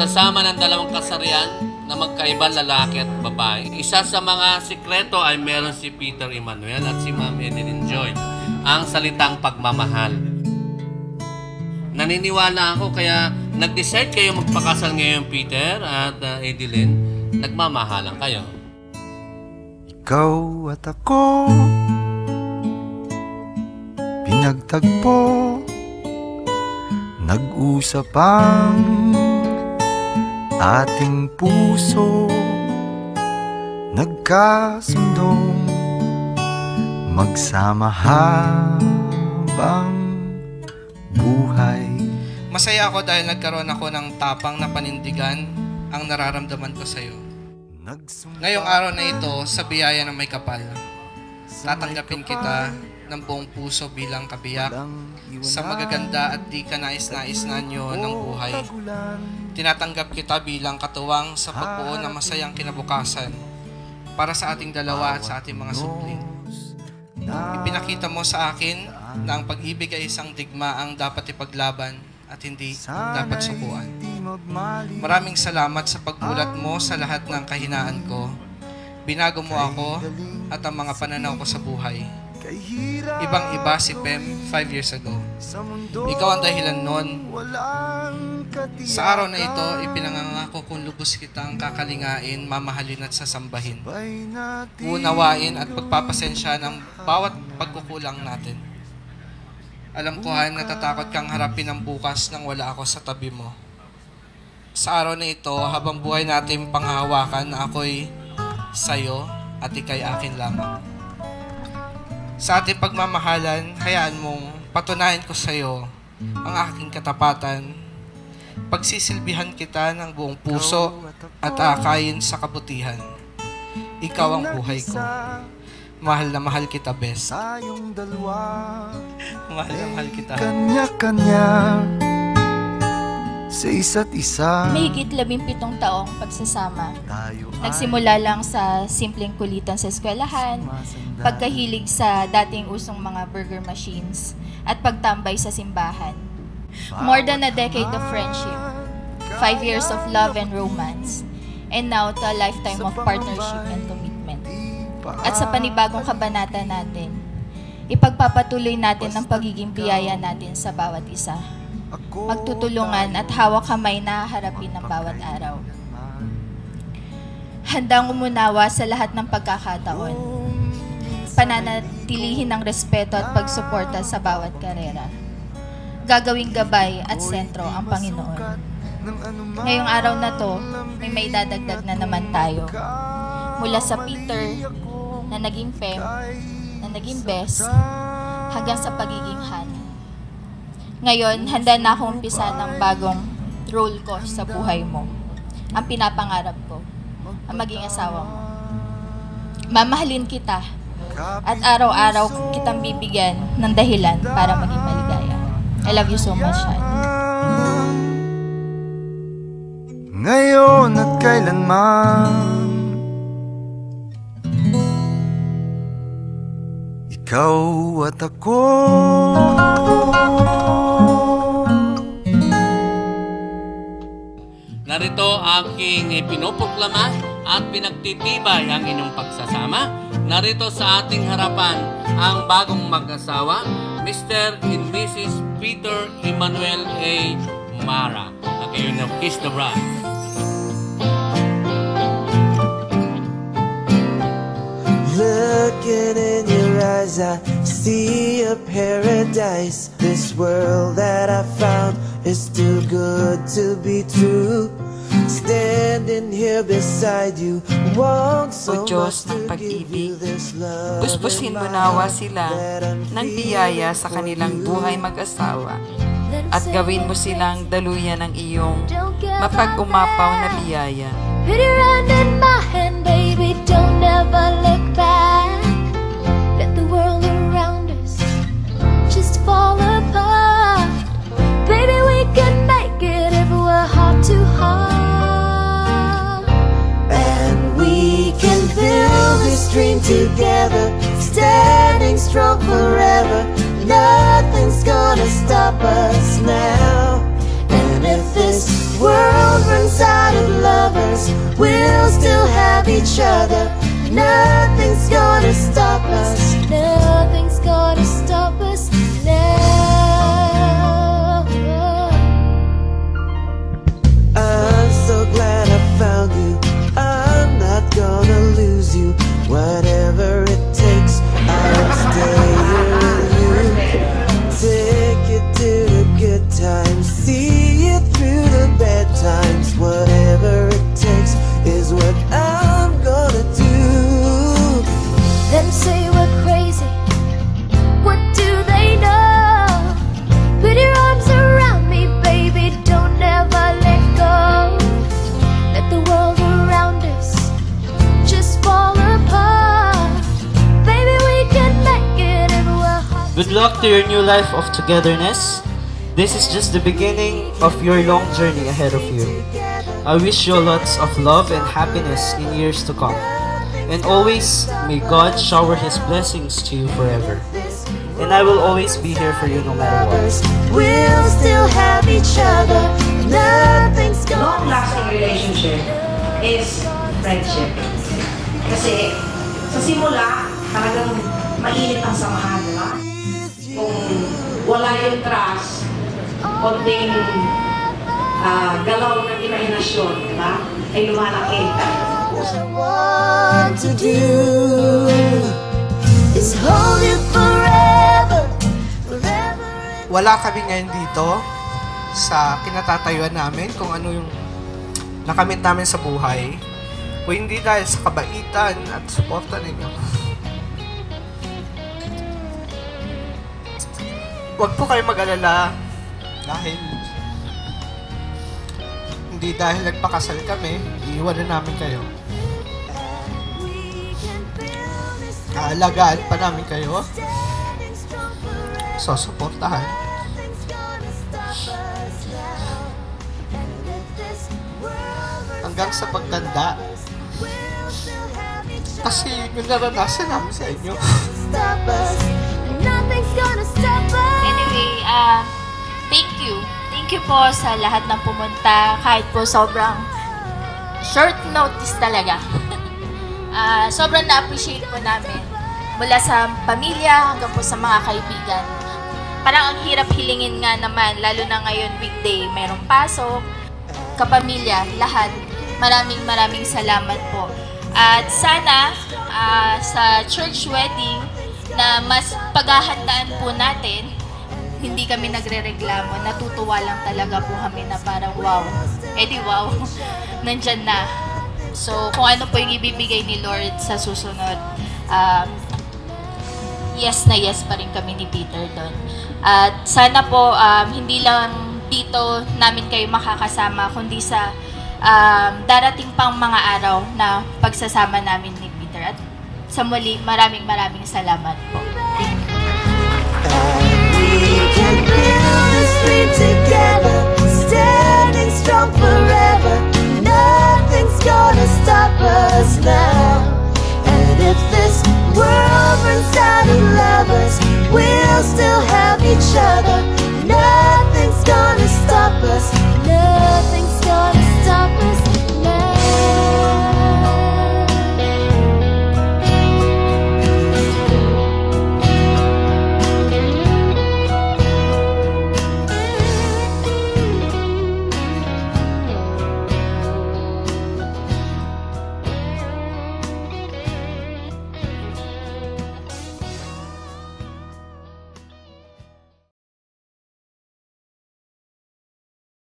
pagsasama ng dalawang kasarian na magkaibang lalaki at babae. Isa sa mga sikreto ay meron si Peter Emmanuel at si Ma'am Edeline Joy, ang salitang pagmamahal. Naniniwala ako kaya nag-decide kayo magpakasal ngayon, Peter at Edeline. Nagmamahalan kayo. Ikaw at ako pinagtagpo, nag-usap ang ating puso, nagkasundong magsama habang buhay. Masaya ako dahil nagkaroon ako ng tapang na panindigan ang nararamdaman ko sa'yo. Ngayong araw na ito, sa biyaya ng may kapal, tatanggapin kita ng buong puso bilang kabiyak sa magaganda at di ka nais-nais na anyo ng buhay. Tinatanggap kita bilang katuwang sa pagbuo ng masayang kinabukasan para sa ating dalawa at sa ating mga supling. Ipinakita mo sa akin na ang pag-ibig ay isang digmaang dapat ipaglaban at hindi dapat sukuan. Maraming salamat sa pagbulat mo sa lahat ng kahinaan ko. Binago mo ako at ang mga pananaw ko sa buhay. Ibang-iba si Pem 5 years ago. Ikaw ang dahilan nun. Sa araw na ito, ipinangangako kong lubos kitang kakalingain, mamahalin at sasambahin. Unawain at pagpapasensya ng bawat pagkukulang natin. Alam ko Han, natatakot kang harapin ang bukas nang wala ako sa tabi mo. Sa araw na ito, habang buhay natin panghahawakan na ako'y sa'yo at ika'y akin lamang. Sa ating pagmamahalan, hayaan mong patunayan ko sa'yo ang aking katapatan. Pagsisilbihan kita ng buong puso at aakayin sa kabutihan. Ikaw ang buhay ko. Mahal na mahal kita, best. Mahal na mahal kita. Kanya-kanya sa isa't isa. Mahigit 17 taong pagsasama. Nagsimula lang sa simpleng kulitan sa eskwelahan, pagkahilig sa dating usong mga burger machines, at pagtambay sa simbahan. More than a decade of friendship, 5 years of love and romance, and now to a lifetime of partnership and commitment. At sa panibagong kabanata natin, ipagpapatuloy natin ang pagiging biyaya natin sa bawat isa. Magtutulungan at hawak kamay na haharapin ng bawat araw. Handang umunawa sa lahat ng pagkakataon. Pananatilihin ng respeto at pagsuporta sa bawat karera. Gagawing gabay at sentro ang Panginoon. Ngayong araw na to, may maidadagdag na naman tayo. Mula sa Peter, na naging Pem, na naging best, hanggang sa pagiging Han. Ngayon, handa na akong umpisa ng bagong role ko sa buhay mo. Ang pinapangarap ko, ang maging asawa mo. Mamahalin kita, at araw-araw kitang bibigyan ng dahilan para maging maligaya. I love you so much, Han. Ngayon at kailanman, ikaw at ako. Narito aking pinoproklama at pinagtitibay ang inyong pagsasama. Narito sa ating harapan ang bagong mag-asawa, Mr. and Mrs. Peter Emmanuel A. Mara. Okay, now kiss the bride. Looking in your eyes, I see a paradise. This world that I found is too good to be true. Standing here beside you, want so Diyos much ng to give you pag-ibig, this love. busbusin mo nawa sila ng biyaya sa kanilang buhay mag-asawa at gawin mo silang daluyan ng iyong mapag-umapaw na biyaya. Put your hand in my hand, baby, don't ever look back. Let the world around us just fall apart. Baby, we can make it if we're heart to heart. And we can build this dream together, standing strong forever. Nothing's gonna stop us now. And And if this world runs out of lovers, we'll still have each other. Nothing's gonna stop us. Nothing's gonna stop us now. I'm so glad I found you. I'm not gonna lose you. Whatever it takes, I'll stay here with you. Take you to the good times, see you through the bad times. Whatever it takes is what I'm gonna do. Them say we're crazy. What do they know? Put your arms around me, baby. Don't ever let go. Let the world around us just fall apart. Baby, we can make it if we're hot. Good luck to your new life of togetherness. This is just the beginning of your long journey ahead of you. I wish you lots of love and happiness in years to come. And always, may God shower His blessings to you forever. And I will always be here for you no matter what. We'll still have each other. Nothing's gonna Long-lasting relationship is friendship. Kasi sa simula, talagang mainit ang samahan, di ba? Kung wala yung trust, konting galaw ng imahinasyon, di ba? Ay lumalaki. What I want to do is hold you forever, forever. Wala kami ngayon dito sa kinatatayuan namin kung ano yung nakamit namin sa buhay, o hindi dahil sa kabaitan at suporta ninyo. Huwag po kayo mag-alala dahil hindi dahil nagpakasal kami, iiwanan namin kayo. Aalagaan pa namin kayo. Susuportahan. Hanggang sa pagtanda. Kasi yun yung naranasan namin sa inyo. Nothing's gonna stop us. Anyway, thank you. Thank you po sa lahat ng pumunta. Kahit po sobrang short notice talaga. Sobrang na-appreciate po namin. Mula sa pamilya hanggang po sa mga kaibigan. Parang ang hirap hilingin nga naman, lalo na ngayon weekday, mayroong pasok, kapamilya, lahat. Maraming salamat po. At sana sa church wedding na mas paghahandaan po natin, hindi kami nagre-reklamo, natutuwa lang talaga po kami na parang wow, wow, nandyan na. So kung ano po yung ibibigay ni Lord sa susunod, yes na yes pa rin kami ni Peter doon. At sana po hindi lang dito namin kayo makakasama, kundi sa darating pang mga araw na pagsasama namin ni Peter. At sa muli, maraming salamat po. Thank you. We can build this dream together, standing strong forever. Nothing's gonna stop us now. And if this world runs out of lovers, we'll still have each other.